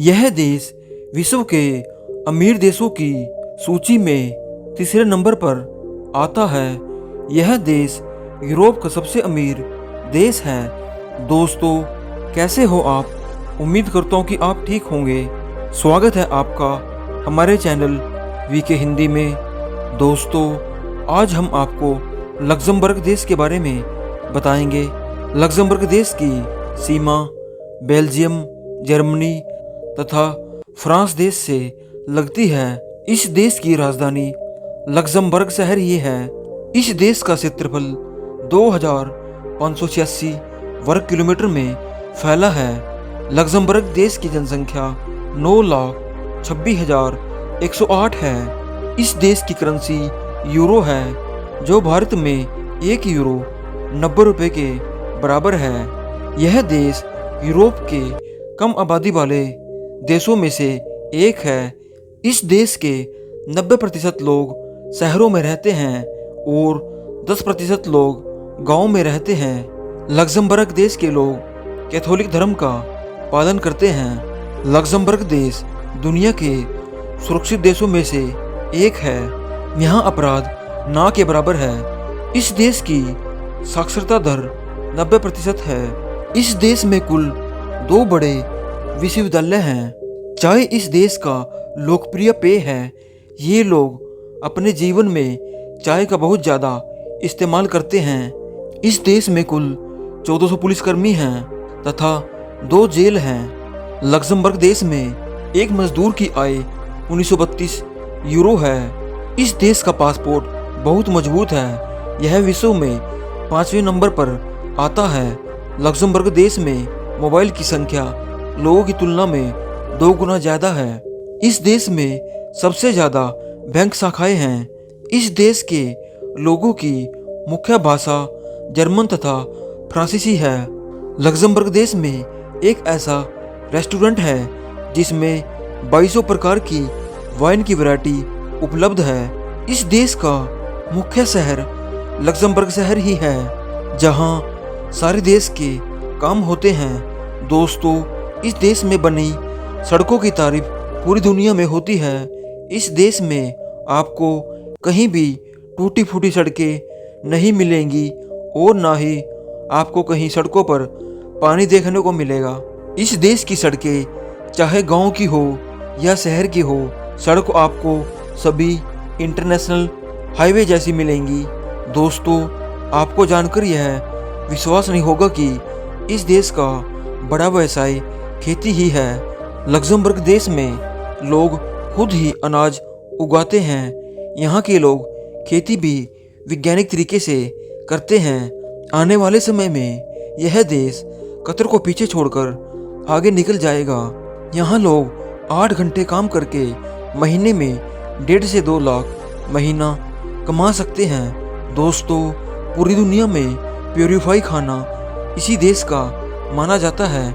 यह देश विश्व के अमीर देशों की सूची में तीसरे नंबर पर आता है। यह देश यूरोप का सबसे अमीर देश है। दोस्तों, कैसे हो आप? उम्मीद करता हूँ कि आप ठीक होंगे। स्वागत है आपका हमारे चैनल वीके हिंदी में। दोस्तों, आज हम आपको लक्ज़मबर्ग देश के बारे में बताएंगे। लक्ज़मबर्ग देश की सीमा बेल्जियम, जर्मनी तथा फ्रांस देश से लगती है। इस देश की राजधानी लक्ज़मबर्ग शहर ही है। इस देश का क्षेत्रफल 2586 वर्ग किलोमीटर में फैला है। लक्ज़मबर्ग देश की जनसंख्या 9,26,108 है। इस देश की करेंसी यूरो है, जो भारत में 1 यूरो 90 रुपये के बराबर है। यह देश यूरोप के कम आबादी वाले देशों में से एक है। इस देश के 90% लोग शहरों में रहते हैं और 10% लोग गांवों में रहते हैं। लक्ज़मबर्ग देश के लोग कैथोलिक धर्म का पालन करते हैं। लक्ज़मबर्ग देश दुनिया के सुरक्षित देशों में से एक है। यहाँ अपराध ना के बराबर है। इस देश की साक्षरता दर 90% है। इस देश में कुल 2 बड़े विश्वविद्यालय हैं। चाय इस देश का लोकप्रिय पेय है। ये लोग अपने जीवन में चाय का बहुत ज़्यादा इस्तेमाल करते हैं। इस देश में कुल 1400 पुलिसकर्मी हैं तथा 2 जेल हैं। लक्ज़मबर्ग देश में एक मजदूर की आय 1932 यूरो है। इस देश का पासपोर्ट बहुत मजबूत है। यह विश्व में 5वें नंबर पर आता है। लक्ज़मबर्ग देश में मोबाइल की संख्या लोगों की तुलना में 2 गुना ज़्यादा है। इस देश में सबसे ज़्यादा बैंक शाखाएं हैं। इस देश के लोगों की मुख्य भाषा जर्मन तथा फ्रांसीसी है। लक्ज़मबर्ग देश में एक ऐसा रेस्टोरेंट है जिसमें 2200 प्रकार की वाइन की वैरायटी उपलब्ध है। इस देश का मुख्य शहर लक्ज़मबर्ग शहर ही है, जहां सारे देश के काम होते हैं। दोस्तों, इस देश में बनी सड़कों की तारीफ पूरी दुनिया में होती है। इस देश में आपको कहीं भी टूटी फूटी सड़कें नहीं मिलेंगी और ना ही आपको कहीं सड़कों पर पानी देखने को मिलेगा। इस देश की सड़कें चाहे गांव की हो या शहर की हो, सड़क आपको सभी इंटरनेशनल हाईवे जैसी मिलेंगी। दोस्तों, आपको जानकर यह विश्वास नहीं होगा कि इस देश का बड़ा व्यवसाय खेती ही है। लक्ज़मबर्ग देश में लोग खुद ही अनाज उगाते हैं। यहाँ के लोग खेती भी वैज्ञानिक तरीके से करते हैं। आने वाले समय में यह देश कतर को पीछे छोड़कर आगे निकल जाएगा। यहाँ लोग 8 घंटे काम करके महीने में 1.5 से 2 लाख महीना कमा सकते हैं। दोस्तों, पूरी दुनिया में प्योरीफाई खाना इसी देश का माना जाता है।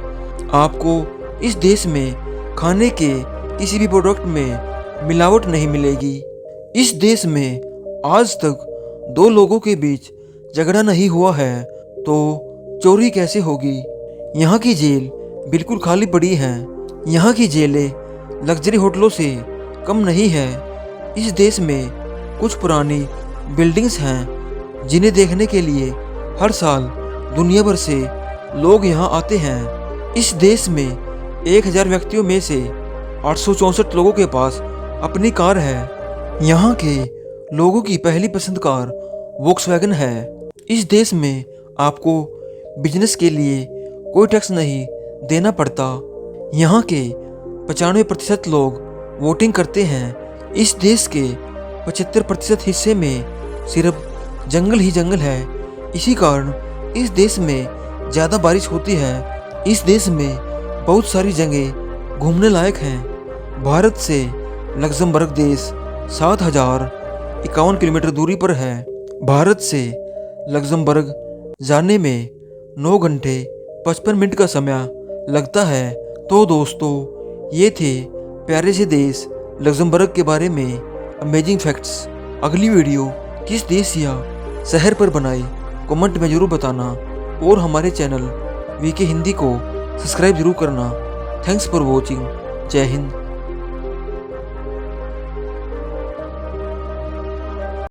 आपको इस देश में खाने के किसी भी प्रोडक्ट में मिलावट नहीं मिलेगी। इस देश में आज तक 2 लोगों के बीच झगड़ा नहीं हुआ है, तो चोरी कैसे होगी? यहाँ की जेल बिल्कुल खाली पड़ी हैं। यहाँ की जेलें लग्जरी होटलों से कम नहीं है। इस देश में कुछ पुरानी बिल्डिंग्स हैं जिन्हें देखने के लिए हर साल दुनिया भर से लोग यहाँ आते हैं। इस देश में 1000 व्यक्तियों में से 864 लोगों के पास अपनी कार है। यहाँ के लोगों की पहली पसंद कार वोक्सवैगन है। इस देश में आपको बिजनेस के लिए कोई टैक्स नहीं देना पड़ता। यहाँ के 95% लोग वोटिंग करते हैं। इस देश के 75% हिस्से में सिर्फ जंगल ही जंगल है। इसी कारण इस देश में ज़्यादा बारिश होती है। इस देश में बहुत सारी जगह घूमने लायक हैं। भारत से लक्ज़मबर्ग देश 7051 किलोमीटर दूरी पर है। भारत से लक्ज़मबर्ग जाने में 9 घंटे 55 मिनट का समय लगता है। तो दोस्तों, ये थे प्यारे से देश लक्ज़मबर्ग के बारे में अमेजिंग फैक्ट्स। अगली वीडियो किस देश या शहर पर बनाए कमेंट में ज़रूर बताना और हमारे चैनल वीके हिंदी को सब्सक्राइब जरूर करना। Thanks for watching. जय हिंद।